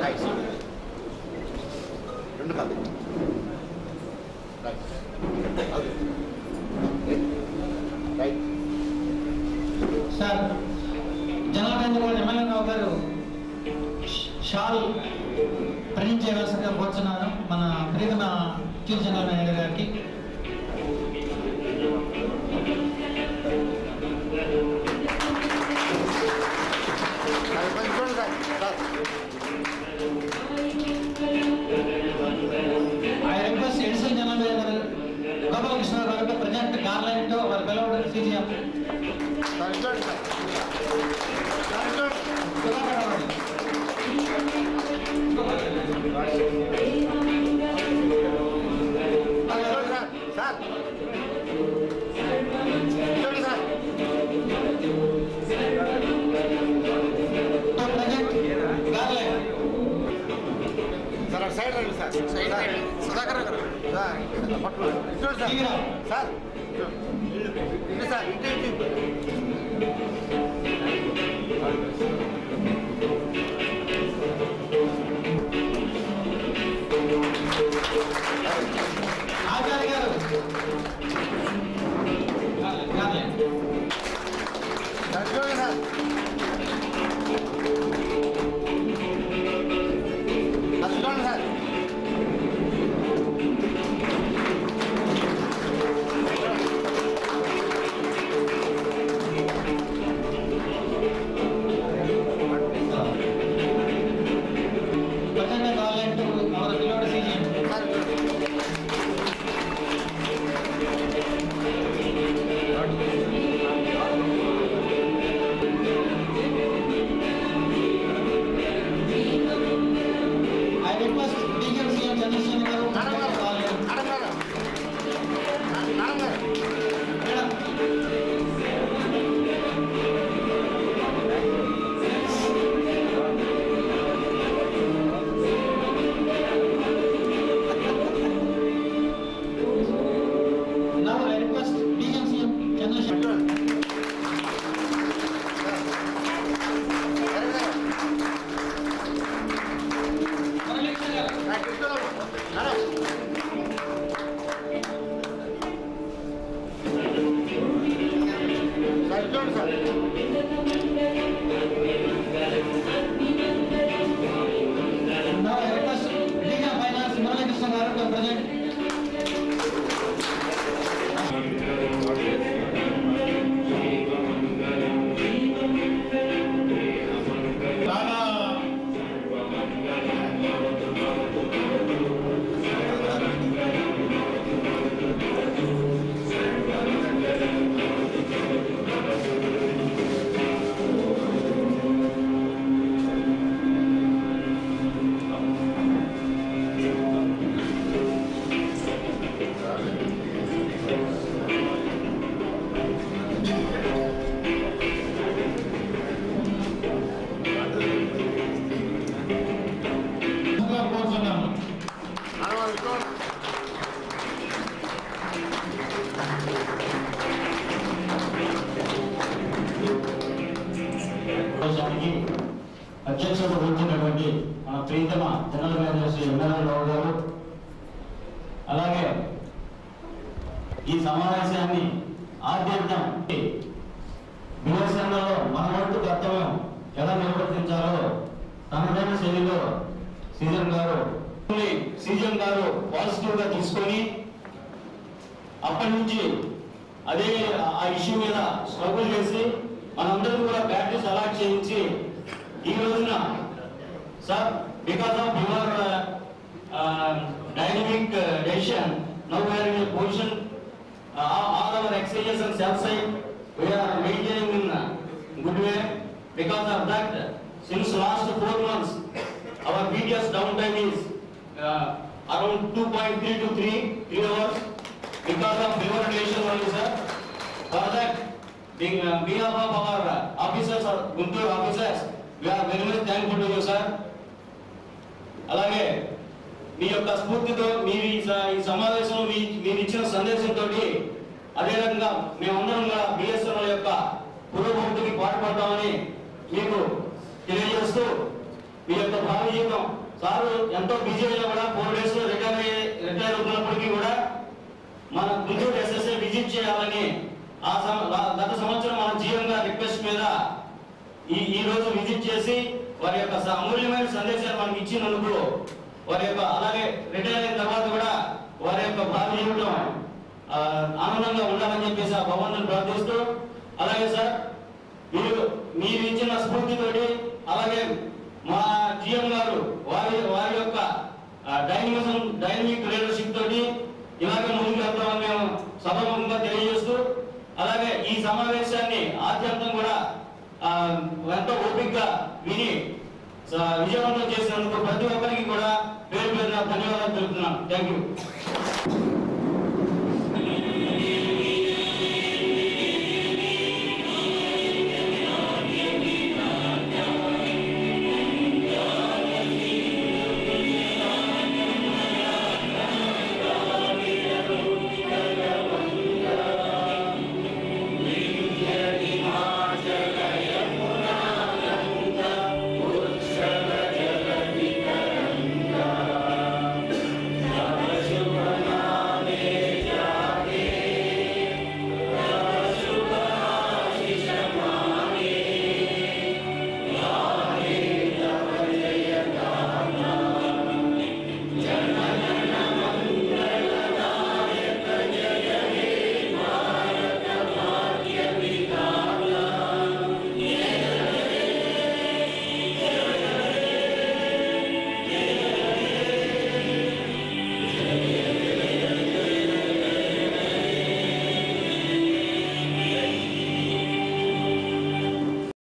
Right రెండు కాదు right right sir Janardhan MLA Rao గారు షాల్ ప్రింట్ చేయవలసిందిగా కోరుచున్నారు మన ప్రియతమ చీఫ్ జనరల్ మేనేజర్ గారికి. I request Edison General Manager Gopal Krishna garu to present garland to our beloved CGM. Side రండి సార్ సైడ్ సుధాకర్ గారు సార్ ఇంటి సార్ ఇంటి ఆచార్య గారు సార్ అధ్యక్షత వహించినటువంటి మన ప్రియతమ general manager Shri MLA Rao గారు, అలాగే ఈ సమావేశాన్ని ఆద్యంతం బిఎస్ఎన్ఎల్లో మన వంతు కర్తవ్యం ఎలా నిర్వర్తించాలో తనదైన శైలిలో సీజన్ గారు పాజిటివ్ గా తీసుకొని అప్పటి నుంచి అదే ఆ ఇష్యూ మీద స్ట్రగుల్ చేసి మనందరం కూడా బ్యాటరీస్ అలాట్ చేయించి ఈ రోజున sir because of your dynamic decision now we are in a position all our exchanges and sell side we are maintaining in good way. Because of that, since last 4 months our BTS downtime is around 2.3 to 3 hours because of your relation only, sir. For that, being behalf of our officers or Guntur officers, we are very much thankful to you, sir. అలాగే మీ యొక్క స్ఫూర్తితో మీరు ఈ సమావేశంలో మీరు ఇచ్చిన సందేశంతో అదే రకంగా మేమందరం కూడా బిఎస్ఎన్ఎల్ యొక్క పురోభివృద్ధికి పాటుపడతామని మీకు తెలియజేస్తూ మీ యొక్క భావి జీవితం సారు ఎంతో బిజీ అయినా కూడా 4 days లో రిటైర్ అవుతున్నప్పటికీ కూడా మన గుంటూరు ఎస్ఎస్ఏ విజిట్ చేయాలని గత సంవత్సరం మన జీఎం గారి రిక్వెస్ట్ మీద ఈ రోజు విజిట్ చేసి వారి యొక్క అమూల్యమైన సందేశాలు మనకి ఇచ్చినందుకు వారి యొక్క అలాగే రిటైర్ అయిన తర్వాత కూడా వారి యొక్క భావి జీవితం ఆనందంగా ఉండాలని చెప్పేసి ఆ భగవంతుని ప్రార్థిస్తూ, అలాగే సార్ మీరు ఇచ్చిన స్ఫూర్తితోటి అలాగే మా జిఎం గారు వారి యొక్క డైనమిక్ లీడర్షిప్ తోటి ఇలాగే ముందుకు వెళ్తామని మేము సభాముఖంగా తెలియజేస్తూ, అలాగే ఈ సమావేశాన్ని ఆద్యంతం కూడా ఎంతో ఓపికగా విని విజయవంతం చేసినందుకు ప్రతి ఒక్కరికి కూడా పేరు పేరున ధన్యవాదాలు తెలుపుతున్నాను. Thank you.